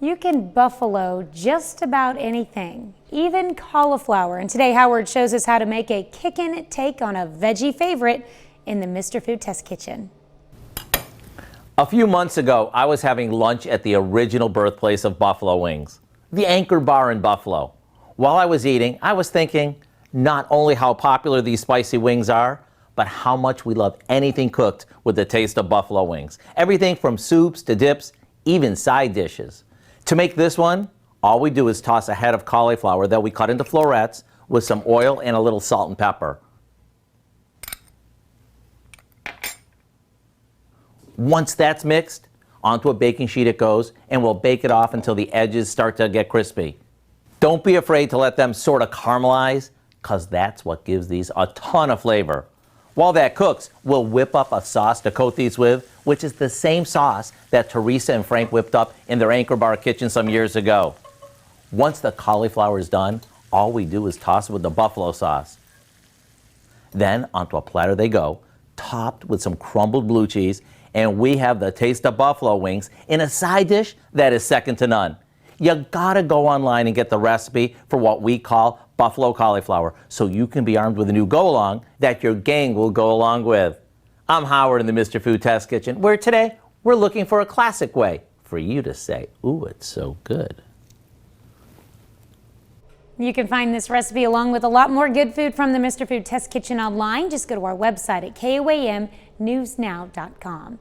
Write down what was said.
You can buffalo just about anything, even cauliflower. And today Howard shows us how to make a kickin' take on a veggie favorite in the Mr. Food Test Kitchen. A few months ago, I was having lunch at the original birthplace of buffalo wings, the Anchor Bar in Buffalo. While I was eating, I was thinking not only how popular these spicy wings are, but how much we love anything cooked with the taste of buffalo wings. Everything from soups to dips, even side dishes. To make this one, all we do is toss a head of cauliflower that we cut into florets with some oil and a little salt and pepper. Once that's mixed, onto a baking sheet it goes, and we'll bake it off until the edges start to get crispy. Don't be afraid to let them sort of caramelize, because that's what gives these a ton of flavor. While that cooks, we'll whip up a sauce to coat these with, which is the same sauce that Teresa and Frank whipped up in their Anchor Bar kitchen some years ago. Once the cauliflower is done, all we do is toss it with the buffalo sauce. Then onto a platter they go, topped with some crumbled blue cheese, and we have the taste of buffalo wings in a side dish that is second to none. You gotta go online and get the recipe for what we call buffalo cauliflower so you can be armed with a new go-along that your gang will go along with. I'm Howard in the Mr. Food Test Kitchen, where today we're looking for a classic way for you to say, ooh, it's so good. You can find this recipe along with a lot more good food from the Mr. Food Test Kitchen online. Just go to our website at KOAMnewsnow.com.